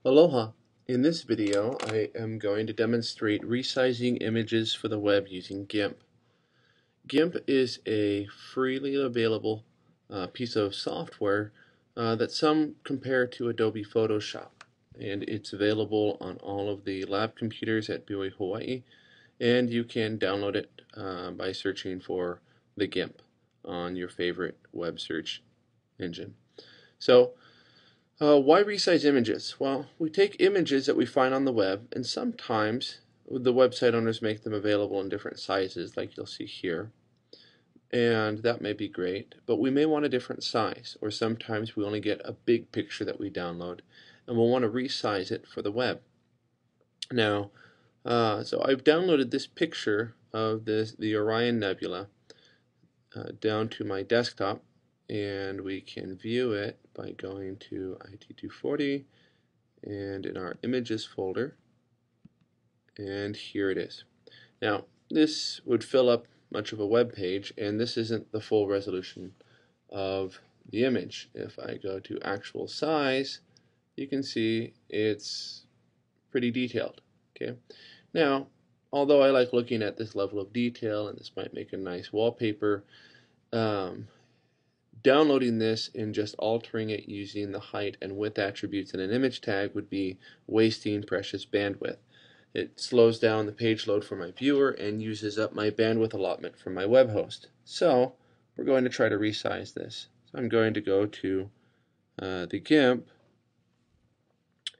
Aloha! In this video I am going to demonstrate resizing images for the web using GIMP. GIMP is a freely available piece of software that some compare to Adobe Photoshop, and it's available on all of the lab computers at BYUH Hawaii, and you can download it by searching for the GIMP on your favorite web search engine. So why resize images? Well, we take images that we find on the web, and sometimes the website owners make them available in different sizes, like you'll see here. And that may be great, but we may want a different size, or sometimes we only get a big picture that we download, and we'll want to resize it for the web. Now, so I've downloaded this picture of the Orion Nebula down to my desktop, and we can view it by going to IT240 and in our images folder, and here it is. Now this would fill up much of a web page, and this isn't the full resolution of the image. If I go to actual size, you can see it's pretty detailed. Okay. Now, although I like looking at this level of detail, and this might make a nice wallpaper, downloading this and just altering it using the height and width attributes in an image tag would be wasting precious bandwidth. It slows down the page load for my viewer and uses up my bandwidth allotment from my web host. So we're going to try to resize this. So I'm going to go to the GIMP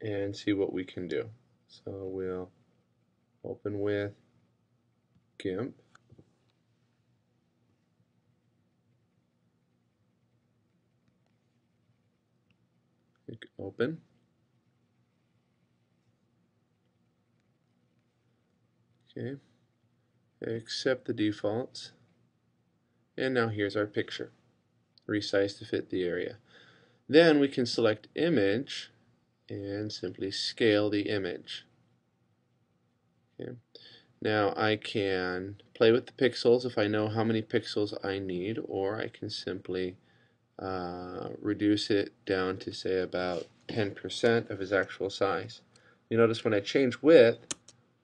and see what we can do. So we'll open with GIMP. Click open. Okay. Accept the defaults. And now here's our picture, resized to fit the area. Then we can select image and simply scale the image. Okay. Now I can play with the pixels if I know how many pixels I need, or I can simply reduce it down to say about 10% of its actual size. You notice when I change width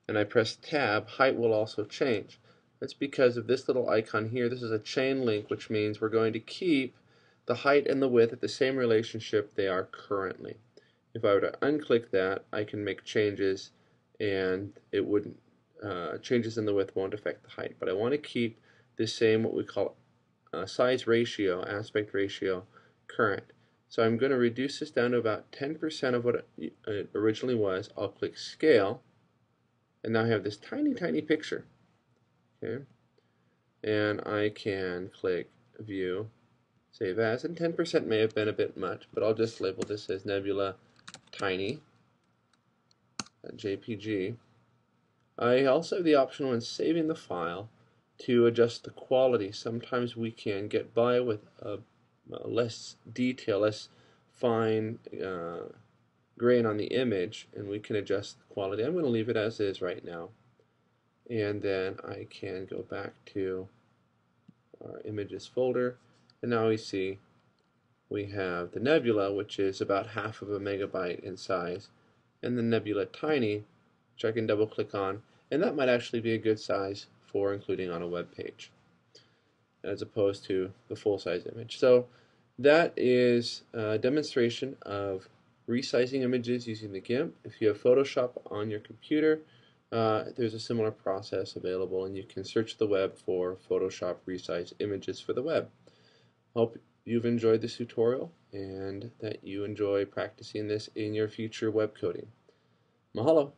and I press tab, height will also change. That's because of this little icon here. This is a chain link, which means we're going to keep the height and the width at the same relationship they are currently. If I were to unclick that, I can make changes, and it wouldn't changes in the width won't affect the height. But I want to keep the same, what we call size ratio, aspect ratio, current. So I'm going to reduce this down to about 10% of what it originally was. I'll click scale, and now I have this tiny picture. Okay, and I can click view, save as, and 10% may have been a bit much, but I'll just label this as nebula tiny JPG. I also have the option when saving the file to adjust the quality. Sometimes we can get by with less detail, less fine grain on the image, and we can adjust the quality. I'm going to leave it as is right now, and then I can go back to our images folder, and now we see we have the nebula, which is about half of a megabyte in size, and the nebula tiny, which I can double click on, and that might actually be a good size for including on a web page as opposed to the full-size image. So that is a demonstration of resizing images using the GIMP. If you have Photoshop on your computer, there's a similar process available, and you can search the web for Photoshop resize images for the web. Hope you've enjoyed this tutorial and that you enjoy practicing this in your future web coding. Mahalo!